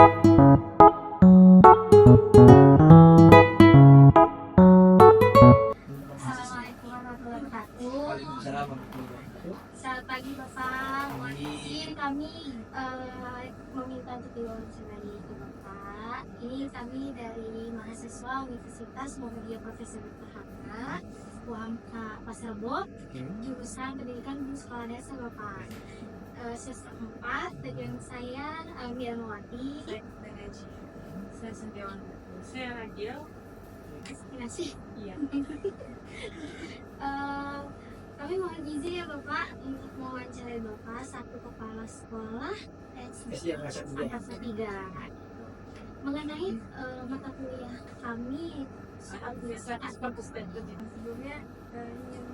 Assalamualaikum warahmatullahi wabarakatuh. Waalaikumsalam warahmatullahi wabarakatuh. Selamat pagi Bapak. Mohon Pagi. izin kami meminta untuk diwawancarai ke Bapak. Ini kami dari mahasiswa Universitas Muhammadiyah Profesor Dr. Hamka, UHAMK Pasar Bo, Oke. jurusan Pendidikan di Sekolah Dasar Bapak. Semester 4, tujuan saya Mianwati. Saya Sentiawan. Saya Ragil. Terima kasih. Iya. Kami mohon izin ya Bapak untuk mewawancarai Bapak satu kepala sekolah SD Angkasa 3. Angkasa 3 mengenai mata kuliah kami Saat 100% sebelumnya ingin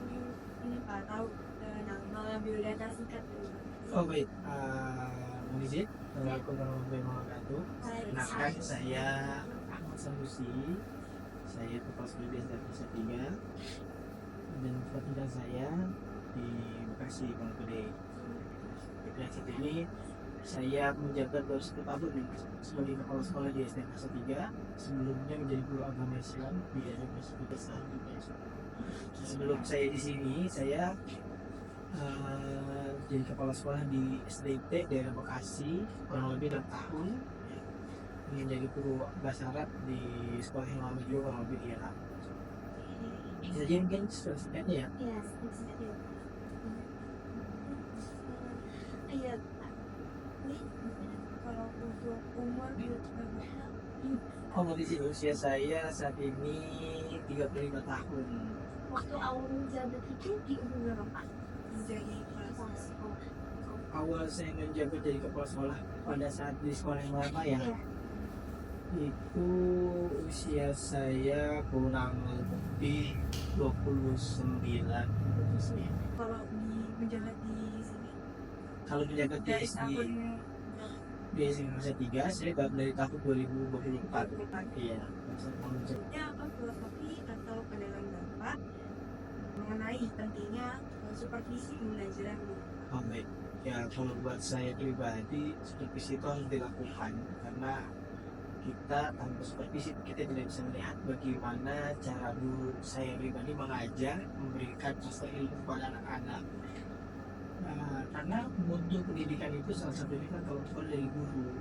ini Pak tahu nama biodata singkat Oh baik, mohon izin. Assalamualaikum warahmatullahi wabarakatuh. Kenalkan, saya Ahmad Sanusi. Saya kepala sekolah di SD Angkasa 3 dan tempat tinggal saya di Bekasi, Pondok Gede. Dan saat ini saya menjabat baru 1 tahun nih sebagai kepala sekolah di SD Angkasa 3. Sebelumnya menjadi guru agama Islam di SMP Besar. Sebelum saya di sini, saya jadi kepala sekolah di SDIT daerah Bekasi kurang lebih 6 tahun. Ingin jadi guru bahasa Arab di sekolah yang lama juga kurang lebih di Arab. Jadi mungkin singkatnya ya. ya sedikit. Iya Pak. kalau untuk umur Kondisi usia saya saat ini 35 tahun. Waktu awal menjabat itu di umur berapa Pak? menjadi kepala sekolah. Awal saya menjabat jadi kepala sekolah pada saat di sekolah yang lama ya, Iya. itu usia saya kurang lebih 29. Kalau menjabat di sini Kalau menjabat di dari SD tahun di SD Angkasa 3 saya dari tahun 2024. Iya. berikutnya apa filosofi atau pandangan Bapak mengenai pentingnya supervisi pembelajaran guru? Oh, baik. Ya kalau buat saya pribadi supervisi itu harus dilakukan karena kita tanpa supervisi kita tidak bisa melihat bagaimana cara guru saya pribadi mengajar, memberikan sastra ilmu kepada anak-anak. Karena mutu pendidikan itu salah satunya kan kalau bukan dari guru,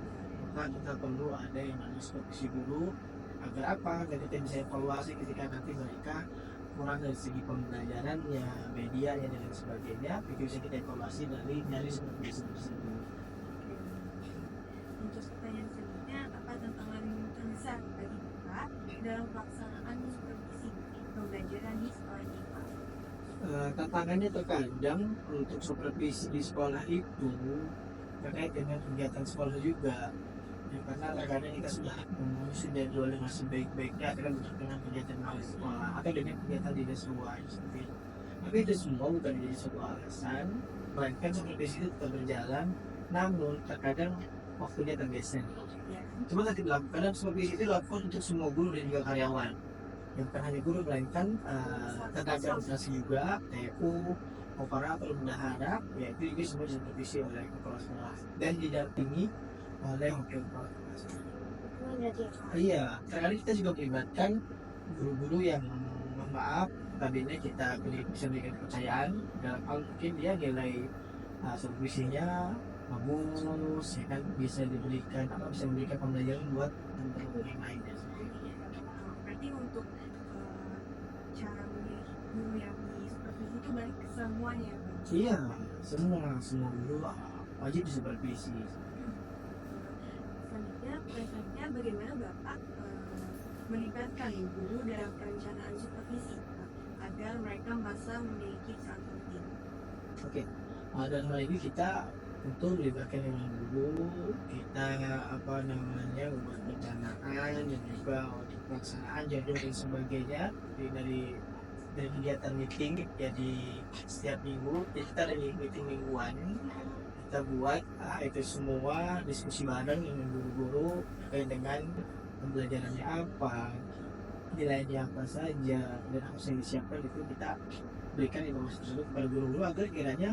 maka kita perlu ada yang namanya supervisi guru agar apa? Agar kita bisa evaluasi ketika nanti mereka kurang dari segi pembelajarannya, medianya dan lain sebagainya, itu bisa kita evaluasi dari supervisi tersebut. Untuk pertanyaan selanjutnya, apa tantangan terbesar bagi Bapak dalam pelaksanaan supervisi pembelajaran di sekolah ini Pak? Tantangannya terkadang untuk supervisi di sekolah itu terkait dengan kegiatan sekolah juga ya, karena terkadang kita sudah mengusir jadwal dengan sebaik-baiknya akan bentuk dengan kegiatan di sekolah atau dengan kegiatan tidak sesuai seperti itu. Tapi itu semua bukan menjadi sebuah alasan, melainkan supervisi itu tetap berjalan, namun terkadang waktunya tergeser. Ya. Cuma ketika dilakukan dan supervisi itu dilakukan untuk semua guru dan juga karyawan, yang bukan hanya guru melainkan tenaga administrasi juga, TU, operator, bendahara, ya itu juga semua supervisi oleh kepala sekolah dan didampingi oleh wakil kepala sekolah. Ini berarti ya Pak. Iya, terkadang kita juga melibatkan guru-guru yang mohon maaf tadinya kita bisa memberikan kepercayaan dalam hal mungkin dia nilai supervisinya bagus, ya kan bisa diberikan bisa memberikan pembelajaran buat teman-teman yang lainnya. Berarti untuk cara memilih guru yang di supervisi itu balik ke semuanya Pak? Iya, semua guru wajib disupervisi. Selanjutnya bagaimana Bapak melibatkan guru dalam perencanaan supervisi Pak, agar mereka merasa memiliki peran penting? Oke, dalam hal ini kita tentu melibatkan dengan guru, kita membuat perencanaan dan juga untuk pelaksanaan jadwal dan sebagainya dari kegiatan meeting ya di setiap minggu. Jadi kita ada meeting mingguan, kita buat itu semua diskusi bareng dengan guru-guru terkait dengan pembelajarannya apa, nilainya apa saja, dan apa yang disiapkan itu kita berikan informasi tersebut kepada guru-guru agar kiranya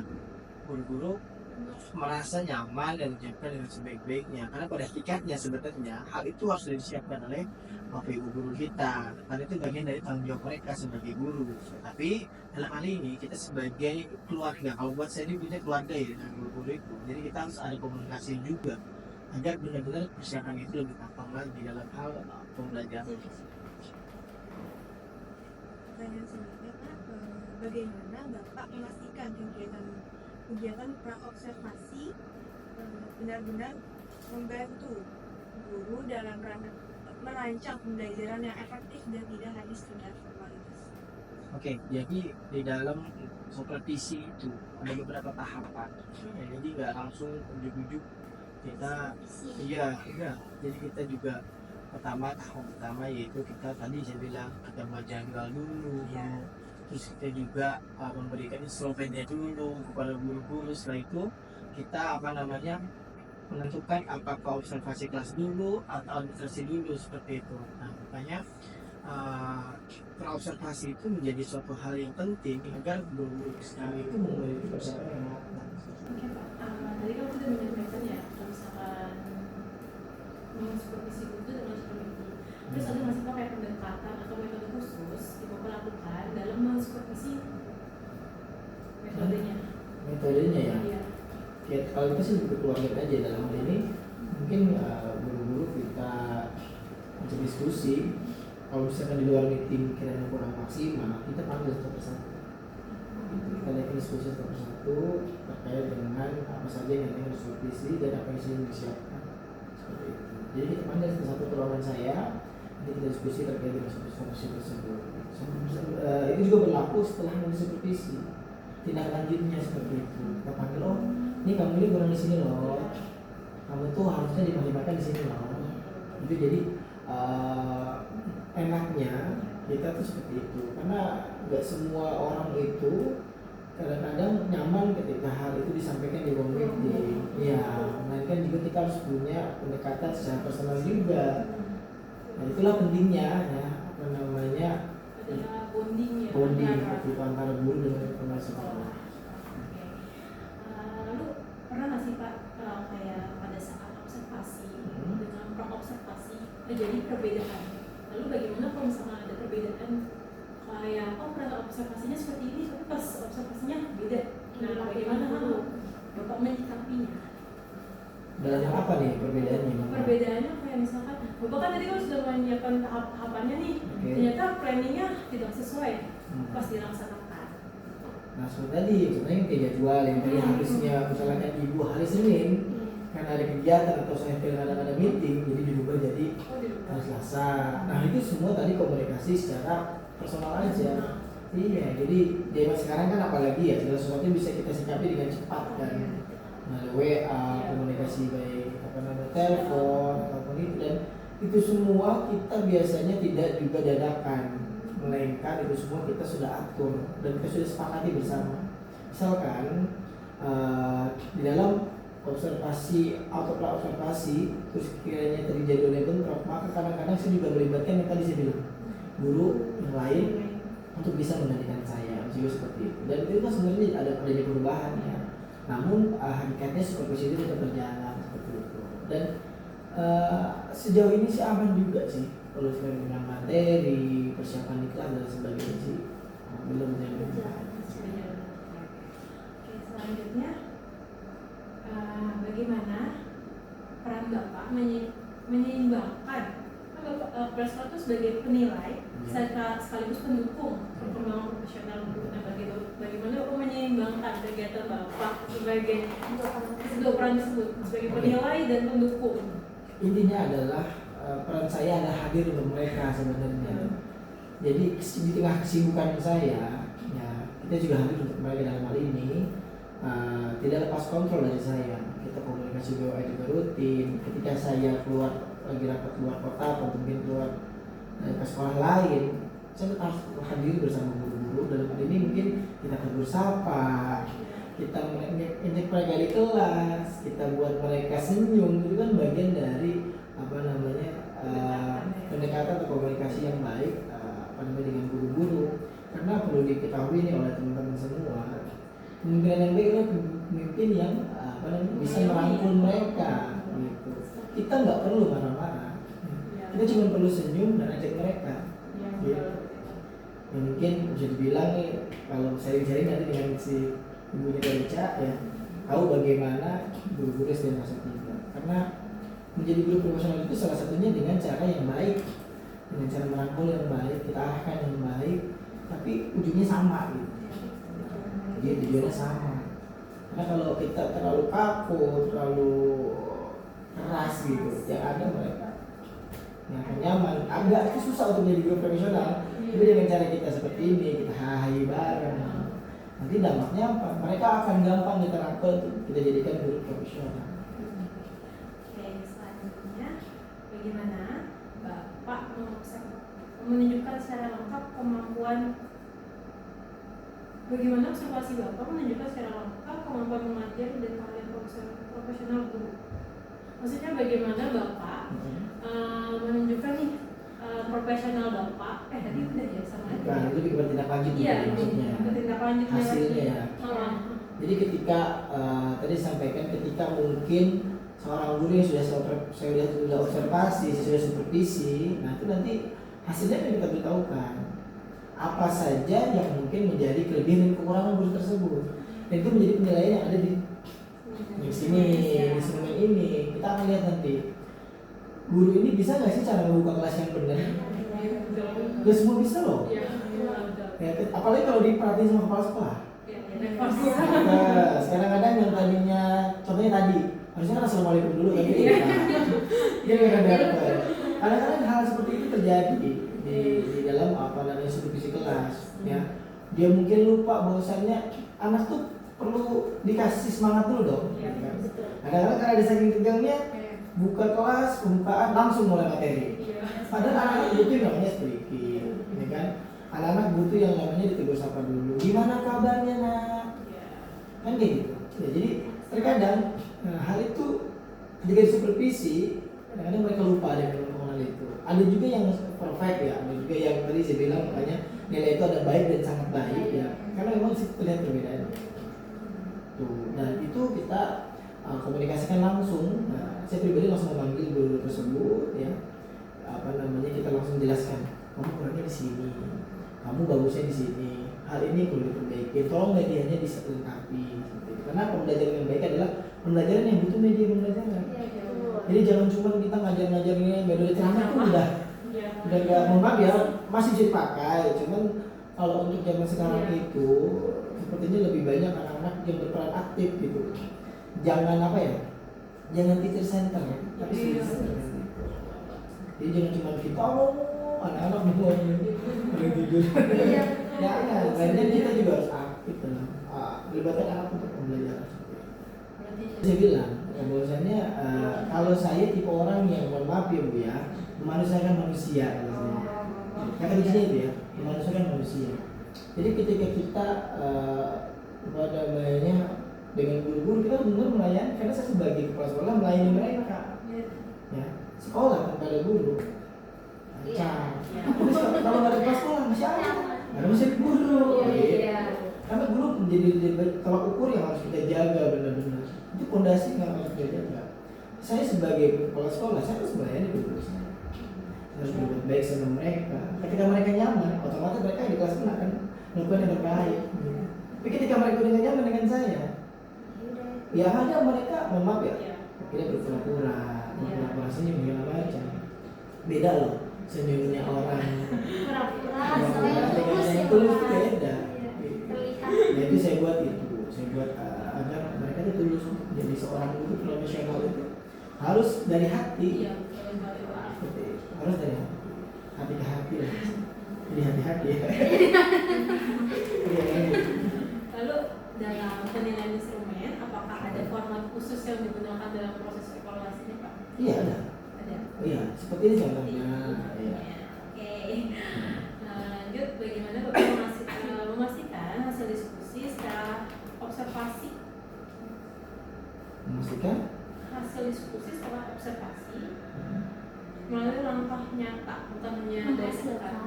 guru-guru merasa nyaman dan menyiapkan dengan sebaik-baiknya, karena pada hakikatnya sebenarnya hal itu harus disiapkan oleh bapak ibu guru kita, karena itu bagian dari tanggung jawab mereka sebagai guru. Tapi dalam hal ini kita sebagai keluarga, kalau buat saya ini punya keluarga ya dengan guru-guru itu, jadi kita harus ada komunikasi juga agar benar-benar persiapan itu lebih gampang lagi dalam hal pembelajaran. Pertanyaan selanjutnya Pak, bagaimana Bapak memastikan kegiatan praobservasi benar-benar membantu guru dalam rangka merancang pembelajaran yang efektif dan tidak hanya sekedar formalitas? Oke, jadi di dalam supervisi itu ada beberapa tahapan. Ya, jadi nggak langsung ujuk-ujuk kita, iya. Jadi kita juga tahap pertama yaitu kita tadi saya bilang kita buat jadwal dulu, Iya. terus kita juga memberikan instrumennya dulu kepada guru-guru. Setelah itu kita menentukan apakah observasi kelas dulu atau administrasi dulu seperti itu. Nah, makanya praobservasi itu menjadi suatu hal yang penting agar guru kami itu memiliki persiapan yang matang. Oke Pak, tadi kan sudah menyampaikan ya, kalau misalkan supervisi itu dengan supervisi. Terus ada masih pakai pendekatan atau metode khusus yang Bapak lakukan dalam mensupervisi metodenya? Metodenya ya, Iya. ya kalau kita sih lebih keluarga aja dalam hal ini. Mungkin guru-guru kita ajak diskusi. Kalau misalkan di luar meeting kiranya kurang maksimal, kita panggil satu persatu. Kita lihat diskusi satu persatu terkait dengan apa saja yang ingin disupervisi dan apa yang ingin disiapkan. Seperti itu. Jadi kita panggil satu-satu ke ruangan saya, nanti kita diskusi terkait dengan supervisi tersebut. Itu juga berlaku setelah supervisi. Tindak lanjutnya seperti itu. Kita panggil, oh ini kamu ini kurang di sini loh. Kamu tuh harusnya dimaksimalkan di sini loh. Itu jadi enaknya kita tuh seperti itu, karena nggak semua orang itu kadang-kadang nyaman ketika hal itu disampaikan di ruang meeting. Ya, melainkan juga kita harus punya pendekatan secara personal juga. Nah, itulah pentingnya ya, apa namanya, Adalah bonding ya. bonding antara guru dengan informasi. Oke. Lalu pernah nggak sih Pak kayak pada saat observasi dengan praobservasi terjadi perbedaan? Lalu bagaimana kalau misalnya ada perbedaan kayak observasinya seperti ini tapi pas observasinya beda? Nah, bagaimana Bapak menyikapinya? Dalam hal apa nih perbedaannya? Perbedaannya kayak misalkan Bapak kan tadi kan sudah menyiapkan tahap-tahapannya nih, Oke. ternyata planningnya tidak sesuai pas dilaksanakan. Nah, seperti tadi sebenarnya kayak jadwal yang tadi harusnya misalnya ibu hari Senin karena ada kegiatan atau saya kadang ada meeting, jadi dirubah jadi hari Selasa. Nah, itu semua tadi komunikasi secara personal aja. Iya, jadi zaman sekarang kan apalagi ya, segala sesuatu bisa kita sikapi dengan cepat kan. Nah, WA, komunikasi baik telepon ataupun itu, dan itu semua kita biasanya tidak juga dadakan, melainkan itu semua kita sudah atur dan kita sudah sepakati bersama. Misalkan di dalam observasi atau praobservasi terus kiranya terjadi oleh bentrok, maka kadang-kadang saya juga melibatkan yang tadi saya bilang guru yang lain untuk bisa menggantikan saya, juga seperti itu. Dan itu kan sebenarnya ada perubahan ya. Namun hakikatnya supervisi itu tetap berjalan seperti itu. Dan sejauh ini sih aman juga sih kalau sekarang dengan materi, persiapan di kelas dan sebagainya sih belum berjalan. Oke, selanjutnya bagaimana peran Bapak menyeimbangkan Bapak itu sebagai penilai sekaligus pendukung perkembangan profesional guru. Nah, bagaimana Bapak menyeimbangkan kegiatan Bapak sebagai kedua peran tersebut sebagai penilai dan pendukung? Intinya adalah peran saya adalah hadir untuk mereka sebenarnya. Jadi di tengah kesibukan saya, ya kita juga hadir untuk mereka dalam hal ini. Tidak lepas kontrol dari saya. Kita komunikasi WA juga rutin. Ketika saya lagi rapat keluar kota atau mungkin keluar ke sekolah lain, saya harus hadir bersama guru-guru. Dalam hal ini mungkin kita tegur sapa, kita ngecek mereka di kelas, kita buat mereka senyum. Itu kan bagian dari pendekatan atau komunikasi yang baik dengan guru-guru. Karena perlu diketahui nih oleh teman-teman semua, pemimpinan yang baik adalah pemimpin yang bisa merangkul mereka gitu. Kita nggak perlu marah-marah, kita cuma perlu senyum dan ajak mereka gitu. Ya, mungkin bisa dibilang nih kalau sharing-sharing nanti dengan si ibunya Darica ya, tahu bagaimana guru-guru SD masa 3, karena menjadi guru profesional itu salah satunya dengan cara yang baik, dengan cara merangkul yang baik, kita arahkan yang baik, tapi ujungnya sama gitu. Jadi tujuannya sama. Karena kalau kita terlalu kaku, terlalu keras gitu, yang ada mereka yang nyaman, agak itu susah untuk menjadi guru profesional. Tapi dengan cara kita seperti ini, kita hahi bareng, nanti dampaknya apa? Mereka akan gampang kita rangkul, kita jadikan guru profesional. Oke, selanjutnya bagaimana Bapak menunjukkan secara lengkap kemampuan bagaimana observasi Bapak menunjukkan secara lengkap kemampuan mengajar dan keahlian profesional guru. Maksudnya bagaimana Bapak menunjukkan nih profesional Bapak tadi udah ya sama aja. Nah, itu bertindak lanjut maksudnya. Bertindak lanjut Hasilnya ya. Jadi ketika tadi sampaikan ketika mungkin seorang guru yang sudah observasi, sudah supervisi, nah itu nanti hasilnya akan kita beritahukan apa saja yang mungkin menjadi kelebihan dan kekurangan guru tersebut, dan itu menjadi penilaian yang ada di sini, di instrumen ini. Kita akan lihat nanti guru ini bisa nggak sih cara membuka kelas yang benar. Gak semua bisa loh ya, apalagi kalau diperhatiin sama kepala sekolah. Nah, sekarang kadang yang tadinya contohnya tadi harusnya kan assalamualaikum dulu kan dia nggak dapat. Kadang-kadang hal seperti itu terjadi di dalam supervisi kelas ya. Dia mungkin lupa bahwasannya anak tuh perlu dikasih semangat dulu dong. Kadang-kadang karena ada saking tegangnya buka kelas, pembukaan langsung mulai materi. Padahal anak-anak butuh yang namanya speaking, ya kan? Anak-anak butuh yang namanya ditegur sapa dulu. Gimana kabarnya nak? Kan kayak gitu. Ya, jadi terkadang hal itu ketika disupervisi, kadang-kadang mereka lupa dengan mengenal itu. Ada juga yang perfect ya, ada juga yang tadi saya bilang makanya nilai itu ada baik dan sangat baik ya. Karena memang sih terlihat perbedaannya. Tuh, dan itu kita komunikasikan langsung. Nah, saya pribadi langsung memanggil guru tersebut ya, kita langsung jelaskan kamu kurangnya di sini, kamu bagusnya di sini, hal ini perlu diperbaiki, tolong medianya dilengkapi. Karena pembelajaran yang baik adalah pembelajaran yang butuh media pembelajaran. Jadi jangan cuma kita ngajar-ngajarnya metode ceramah itu udah nggak, mohon maaf ya, masih bisa dipakai, cuman kalau untuk zaman sekarang itu sepertinya lebih banyak anak-anak yang berperan aktif gitu. Jangan jangan teacher center ya, tapi student center. Jadi jangan cuma kita anak-anak mau tidur. Ya, lainnya kita juga harus aktif dalam melibatkan anak untuk pembelajaran. Saya bilang bahwasanya kalau saya tipe orang yang mohon maaf ya Bu ya, memanusiakan manusia. Kata kuncinya itu ya, memanusiakan manusia. Jadi ketika kita dengan guru-guru kita benar melayani, karena saya sebagai kepala sekolah melayani mereka. Ya, sekolah tanpa ada guru. Kalau nggak ada kepala sekolah masih ada masih guru. Karena guru menjadi tolak ukur yang harus kita jaga benar-benar. Itu fondasi yang harus kita jaga. Saya sebagai kepala sekolah saya harus melayani guru saya. Harus berbuat baik sama mereka. Ketika mereka nyaman, otomatis mereka di kelas akan melakukan yang terbaik. Tapi ketika mereka udah nyaman dengan saya, ya ada mereka memang ya kita berpura-pura senyum segala macam. Beda loh senyumnya orang pura-pura dengan yang tulus itu beda. Jadi saya buat agar mereka itu tulus jadi seorang guru profesional itu harus dari hati. Harus dari hati ke hati lah. Jadi hati-hati ya. Lalu dalam penilaian instrumen, apakah ada format khusus yang digunakan dalam proses evaluasi ini Pak? Iya ada. Iya, seperti ini contohnya. Oke. Lanjut, bagaimana Bapak memastikan hasil diskusi secara observasi? Memastikan Hasil diskusi secara observasi melalui langkah nyata, bukan hanya dari sekitar.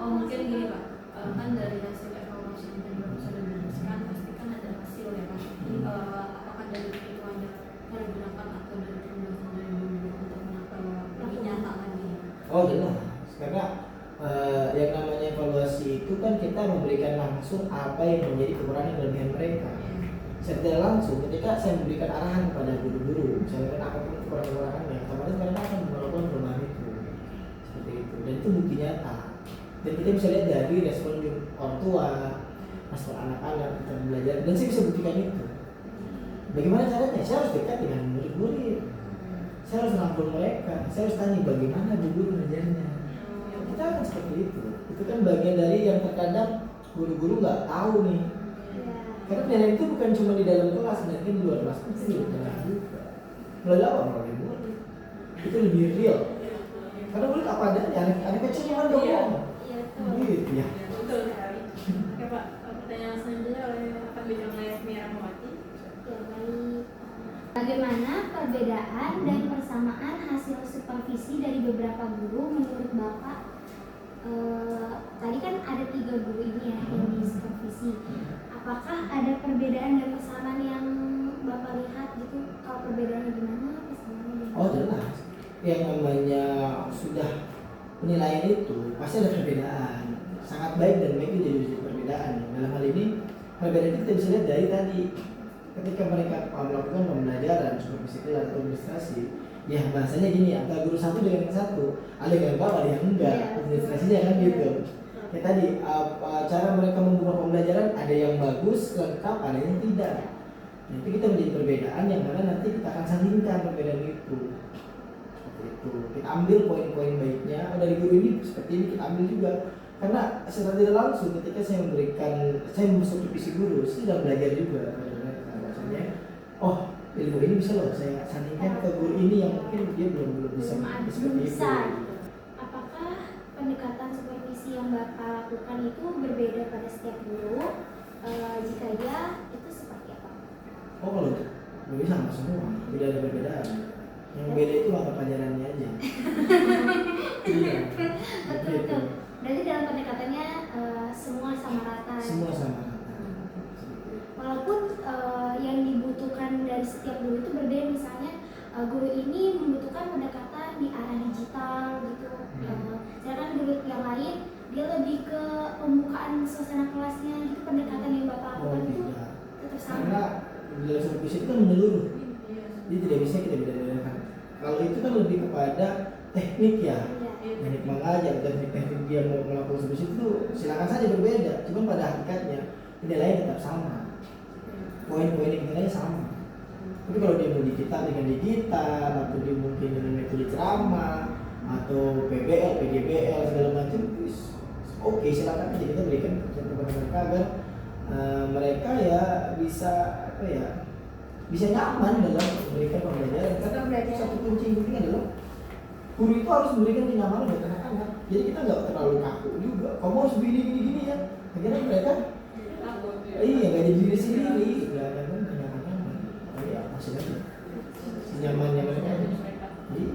Mungkin gini Pak, kan dari hasil evaluasi yang tadi Bapak sudah jelaskan pasti kan ada hasil ya Pak. Apakah dari itu hanya cara gunakan atau dari penjelasan dari dulu untuk lebih nyata lagi? Oh jelas, karena yang namanya evaluasi itu kan kita memberikan langsung apa yang menjadi kekurangan dan kelebihan mereka. Secara langsung ketika saya memberikan arahan kepada guru-guru, misalnya apapun kekurangan-kekurangannya, otomatis mereka akan melakukan perubahan itu, seperti itu. Dan itu bukti nyata. Dan kita bisa lihat dari respon orang tua, respon anak-anak kita belajar, dan saya bisa buktikan itu. Bagaimana caranya? Saya harus dekat dengan murid-murid. Saya harus rangkul mereka. Saya harus tanya bagaimana bu guru mengajarnya. Kita akan seperti itu. Itu kan bagian dari yang terkadang guru-guru nggak tahu nih. Karena penilaian itu bukan cuma di dalam kelas, dan di luar kelas itu juga. Melalui apa? Melalui murid. Itu lebih real. Karena murid apa adanya, anak kecil yang ada ngomong. Gitu ya. Betul sekali. Oke Pak, pertanyaan selanjutnya akan dijawab oleh Mira Mawati. Ya, baik. Bagaimana perbedaan dan persamaan hasil supervisi dari beberapa guru menurut Bapak? Tadi kan ada 3 guru ini ya yang disupervisi. Apakah ada perbedaan dan persamaan yang Bapak lihat gitu? Kalau perbedaannya gimana? Persamaannya gimana? Oh jelas. Yang namanya sudah penilaian itu pasti ada perbedaan. Sangat baik dan baik itu jadi perbedaan. Dalam hal ini perbedaan itu kita bisa lihat dari tadi. Ketika mereka melakukan pembelajaran supervisi kelas atau administrasi, ya bahasanya gini, antara guru satu dengan yang satu, ada yang lengkap, ada yang enggak, administrasinya kan gitu. Ya tadi cara mereka membuka pembelajaran ada yang bagus, lengkap, ada yang tidak. Nah, itu kita menjadi perbedaan yang mana nanti kita akan sandingkan perbedaan itu. Seperti itu. Kita ambil poin-poin baiknya dari guru ini seperti ini kita ambil juga. Karena secara tidak langsung ketika saya supervisi guru, saya sudah belajar juga. Oh, ilmu ini bisa loh saya sandingkan ke guru ini yang mungkin dia belum bisa seperti itu. Apakah pendekatan supervisi yang Bapak lakukan itu berbeda pada setiap guru? Jika ya, itu seperti apa? Oh, kalau guru sama semua, tidak ada perbedaan. Yang beda itu mata pelajarannya aja. Iya. Betul. Berarti dalam pendekatannya semua sama rata. Semua sama rata. Walaupun yang dibutuhkan dari setiap guru itu berbeda, misalnya guru ini membutuhkan pendekatan di arah digital gitu, sedangkan guru yang lain dia lebih ke pembukaan suasana kelasnya gitu. Pendekatan yang Bapak lakukan itu tetap sama. Karena dalam supervisi itu kan menyeluruh, jadi tidak bisa kita bedakan. Kalau itu kan lebih kepada teknik ya, teknik mengajar, teknik dia mau melakukan supervisi itu silakan saja berbeda, cuma pada hakikatnya penilaian tetap sama. Poin-poin yang nilainya sama. Tapi kalau dia mau digital dengan digital, atau dia mungkin dengan metode ceramah, atau PBL, PGBL segala macam, oke silakan aja kita berikan kepada mereka agar mereka ya bisa bisa nyaman dalam memberikan pembelajaran. Karena satu kunci yang penting adalah guru itu harus memberikan kenyamanan buat anak-anak. Jadi kita nggak terlalu kaku juga. Kamu harus gini ya. Akhirnya mereka nggak jadi diri sendiri. Masih aja nyamannya mereka.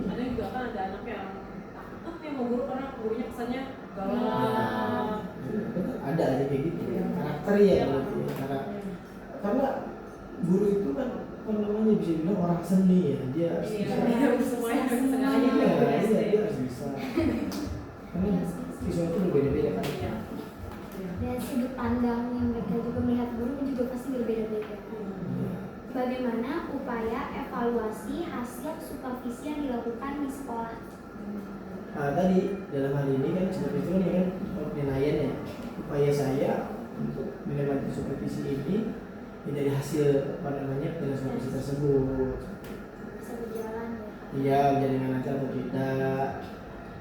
Ada juga kan ada anak yang takut yang mau guru karena gurunya kesannya galak. Ada aja kayak gitu karakter ya karena guru itu kan namanya bisa bilang orang seni ya, dia harus semuanya dia harus bisa karena siswa itu berbeda-beda kan. Dan sudut pandang yang mereka juga melihat guru juga pasti berbeda-beda. Bagaimana upaya evaluasi hasil supervisi yang dilakukan di sekolah? Tadi dalam hal ini kan seperti itu kan penilaian ya. Upaya saya untuk menilai supervisi ini dari hasil penilaian supervisi tersebut. Bisa berjalan ya? Iya, menjadi dengan lancar atau tidak.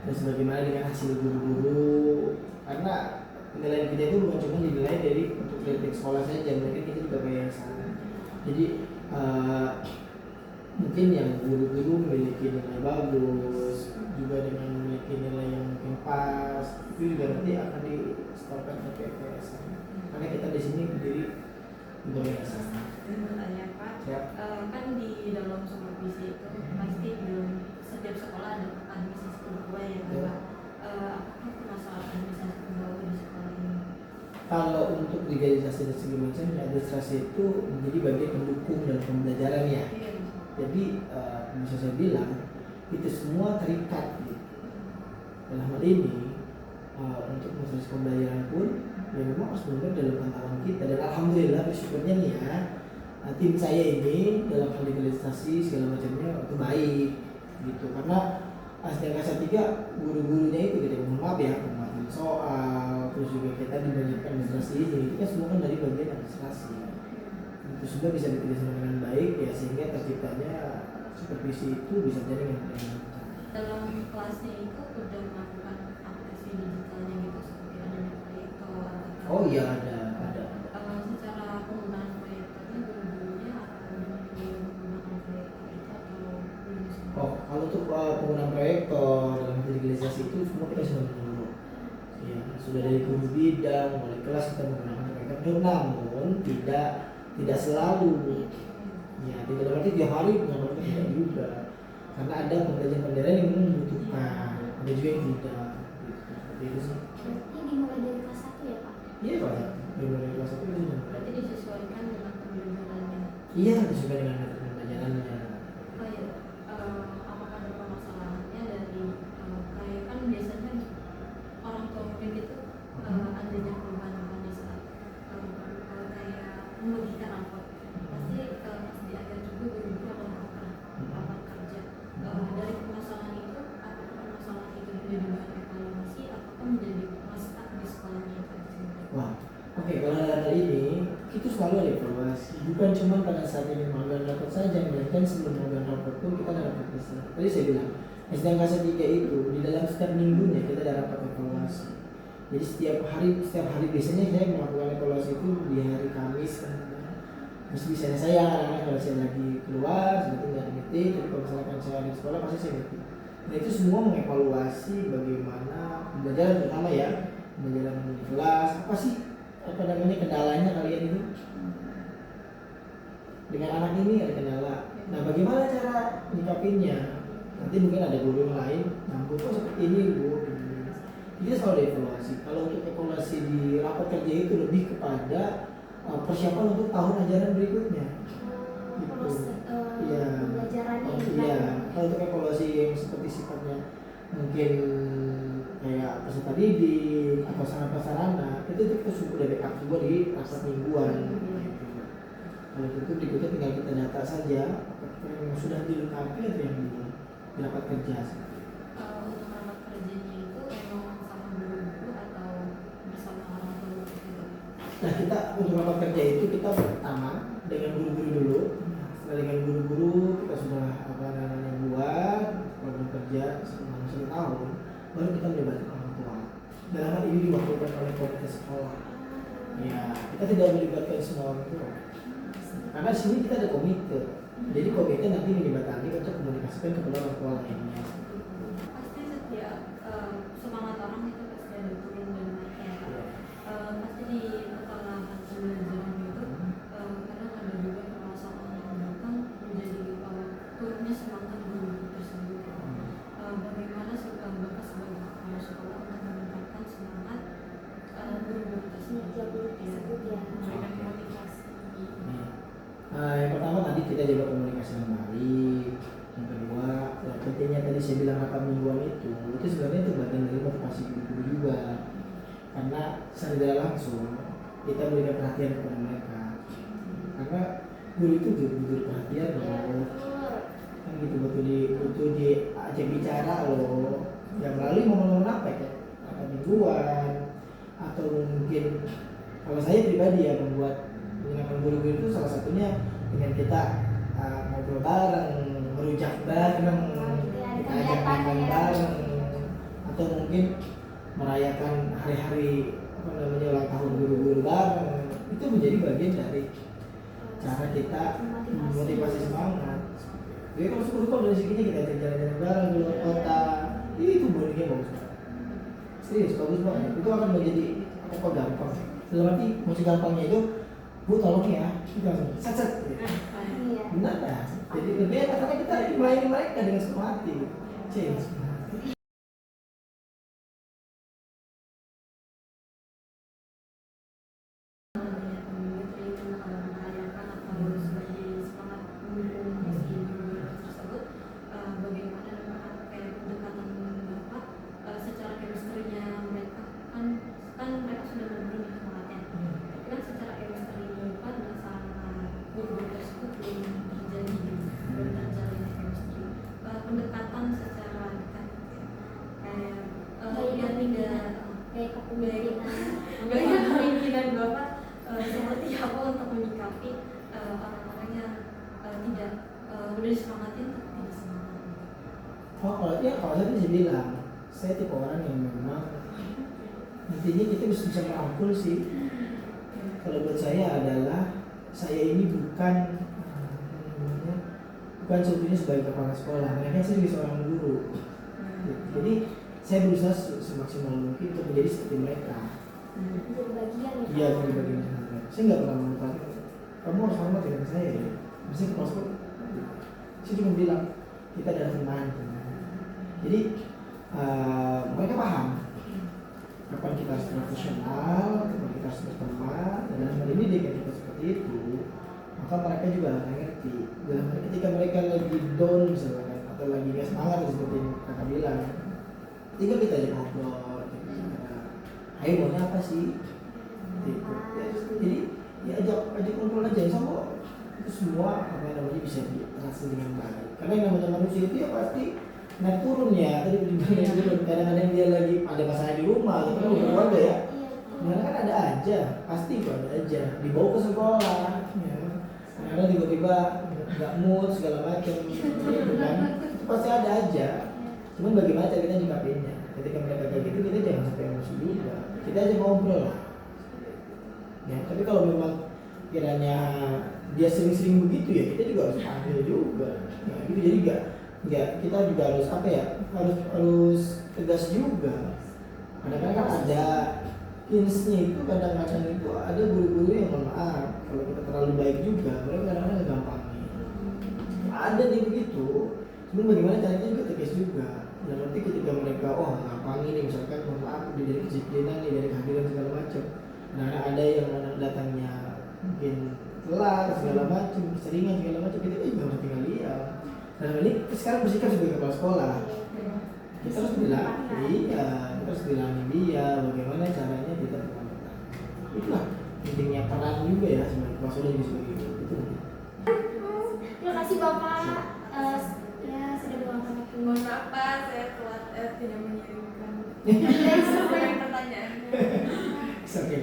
Dan sebagaimana dengan hasil guru-guru. Karena penilaian kita itu bukan cuma dinilai dari untuk kritik sekolah saja, mungkin kita juga yayasan. Jadi mungkin yang guru-guru memiliki nilai bagus, juga dengan memiliki nilai yang mungkin pas, itu juga nanti akan disetorkan ke yayasan. Karena kita di sini berdiri untuk yayasan. Bertanya Pak, kan di dalam supervisi itu pasti dalam setiap sekolah ada administrasi pegawai ya Pak. Apakah masalah administrasi pegawai di sekolah ini? kalau untuk digitalisasi dan segala macam, administrasi itu menjadi bagian pendukung dalam pembelajaran ya. Iya. Jadi bisa saya bilang itu semua terikat gitu. Dalam hal ini untuk proses pembelajaran pun ya memang harus benar dalam pantauan kita, dan alhamdulillah bersyukurnya nih ya, tim saya ini dalam hal digitalisasi segala macamnya itu baik gitu, karena SDN kelas 3 guru-gurunya itu kita mohon maaf ya, pembuatan soal, terus juga kita dibanyakan administrasi, jadi itu kan semua kan dari bagian administrasi. Itu sudah bisa dikerjakan dengan baik ya, sehingga terciptanya supervisi itu bisa jadi dengan lancar. Dalam kelasnya itu udah melakukan aplikasi digitalnya gitu, seperti adanya proyektor atau Oh iya ada. secara penggunaan proyektornya guru-gurunya atau menggunakan proyektor itu atau belum semua? Oh, kalau untuk penggunaan proyektor dalam digitalisasi itu semua kita sudah menurut. Ya, sudah dari guru bidang, mulai kelas kita menggunakan proyektor, namun tidak selalu. Ya, tidak berarti tiap hari menggunakan tidak juga. Karena ada pembelajaran yang memang membutuhkan, ada juga yang tidak. Gitu. Itu sih. Berarti dimulai dari kelas 1 ya Pak? Iya Pak, dimulai kelas 1 itu sudah. Berarti disesuaikan dengan pembelajarannya. Iya, sesuai dengan pembelajarannya. Oh iya, apakah ada permasalahannya dari kayak kan biasanya orang tua murid itu adanya perubahan di saat kayak membagikan rapot, pasti diajar juga guru-guru akan melakukan rapat kerja. Dari permasalahan itu, apakah permasalahan itu menjadi bahan evaluasi ataukah menjadi masalah di sekolahnya itu sendiri? Wah, oke, kalau dalam hal ini itu selalu ada evaluasi, bukan cuma pada saat ini mengambil rapot saja, melainkan sebelum mengambil rapot pun kita ada rapat besar. Tadi saya bilang SDN kelas 3 itu di dalam setiap minggunya kita ada rapat evaluasi. Jadi setiap hari biasanya saya melakukan evaluasi itu di hari Kamis kan. Terus biasanya saya kalau saya lagi keluar seperti nggak ada meeting, tapi kalau misalkan saya di sekolah pasti saya meeting. Nah itu semua mengevaluasi bagaimana pembelajaran, terutama ya pembelajaran di kelas, apa sih kendalanya kalian itu dengan anak ini ada kendala. Nah bagaimana cara nyikapinnya? Nanti mungkin ada guru yang lain nyambut, oh seperti ini bu. Kita selalu dievaluasi. Kalau untuk evaluasi di rapat kerja itu lebih kepada persiapan untuk tahun ajaran berikutnya. Terus Iya. pembelajarannya Iya. Kalau untuk evaluasi yang seperti sifatnya mungkin kayak peserta didik atau sarana-sarana itu kita sudah backup semua di rapat mingguan. Kalau itu berikutnya tinggal kita data saja apakah yang sudah dilengkapi atau yang di rapat kerja. Untuk rapat kerjanya itu memang sama guru-guru atau bersama orang tua gitu? Nah kita untuk rapat kerja itu kita pertama dengan guru-guru dulu. Setelah dengan guru-guru kita sudah buat program kerja selama 1 tahun, baru kita melibatkan orang tua. Dalam hal ini diwakilkan oleh komite sekolah. Ya kita tidak melibatkan semua orang tua. Karena di sini kita ada komite. Jadi komite nanti menjembatani untuk komunikasikan kepada orang tua lainnya. Pasti setiap semangat orang itu pasti ada turun dan naiknya. Pasti di pertengahan pembelajaran itu kadang ada juga permasalahan yang datang menjadi turunnya semangat guru tersebut. Bagaimana Bapak sebagai kepala sekolah untuk meningkatkan semangat guru-guru tersebut? kinerja guru tersebut ya. Memberikan motivasi. Yang pertama tadi kita jaga komunikasi yang baik. Yang kedua, yang pentingnya tadi saya bilang rapat mingguan itu sebenarnya itu bagian dari motivasi guru-guru juga. Karena secara tidak langsung kita berikan perhatian kepada mereka. Karena guru itu butuh perhatian Ya, loh. betul. Kan gitu butuh diajak bicara loh. Yang melalui momen-momen apa ya? Rapat mingguan atau mungkin kalau saya pribadi ya membuat menyenangkan guru-guru itu salah satunya dengan kita ngobrol bareng, merujak bareng, kita ajak makan bareng, atau mungkin merayakan hari-hari ulang tahun guru-guru bareng. Itu menjadi bagian dari cara kita memotivasi semangat. Jadi kalau sekolah dari segitu kita ajak jalan-jalan bareng di luar kota, itu bondingnya bagus banget. Serius bagus banget. Itu akan menjadi apa gampang. Dalam arti maksud gampangnya itu, bu tolong ya, kita langsung set. Iya. Benar dah. Jadi lebih enak karena kita melayani mereka dengan sepenuh hati. Cek. melihat kepemimpinan Bapak seperti apa untuk menyikapi orang-orang yang tidak udah disemangatin tapi tidak semangat. Kalau saya bisa bilang, saya tipe orang yang memang intinya kita bisa merangkul sih. Kalau buat saya adalah saya ini bukan sebetulnya sebagai kepala sekolah, mereka saya juga seorang guru. Jadi saya berusaha semaksimal mungkin untuk menjadi seperti mereka. Berbagian Iya, berbagian dengan mereka. Saya nggak pernah melupakan kamu harus hormat dengan saya ya. Misalnya kepala sekolah, saya cuma bilang kita adalah teman. Jadi mereka paham kapan kita harus profesional, kapan kita harus berteman, dan dalam hal ini dengan kita seperti itu, maka mereka juga akan ngerti. Dalam hal ketika mereka lagi down misalkan atau lagi nggak semangat seperti yang kakak bilang, tinggal kita aja ngobrol, ayo maunya apa sih? Gitu. Jadi ya ajak ngobrol aja, insya Allah itu semua apa yang namanya bisa diatasi dengan baik. Karena yang namanya manusia itu ya pasti naik turun ya, tadi dibilang turun. Kadang-kadang dia lagi ada masalah di rumah, gitu kan udah keluarga ya. Karena kan ada aja, pasti itu ada aja. Dibawa ke sekolah, ya. Kadang tiba-tiba nggak mood segala macam, gitu kan. Itu pasti ada aja. Cuman bagaimana cara kita nyikapinnya? Ketika mereka kayak gitu, kita jangan sampai emosi juga. Kita aja ngobrol lah. Ya, tapi kalau memang kiranya dia sering-sering begitu ya, kita juga harus panggil juga. Ya, gitu jadi nggak kita juga harus apa ya? Harus tegas juga. Kadang-kadang kan ada kinsnya itu, kadang-kadang itu ada guru-guru yang mohon maaf kalau kita terlalu baik juga, mereka kadang-kadang ngegampangin. Ada nih begitu. Cuman bagaimana caranya juga tegas juga. Dan nanti ketika mereka gampangin nih, misalkan mohon maaf dari kedisiplinan nih, dari kehadiran segala macam. Nah ada yang datangnya mungkin telat segala macam, keseringan segala macam, kita juga harus tinggal lihat. Nah ini sekarang bersikap sebagai kepala sekolah. Kita harus bilang, kita harus bilangin dia bagaimana caranya kita berkomunikasi. Itulah pentingnya peran juga ya sebagai kepala sekolah juga sebagai itu. Terima kasih Bapak, ya sudah meluangkan waktu. Mohon maaf Pak, saya telat tidak mengirimkan Dari semua pertanyaan. Oke.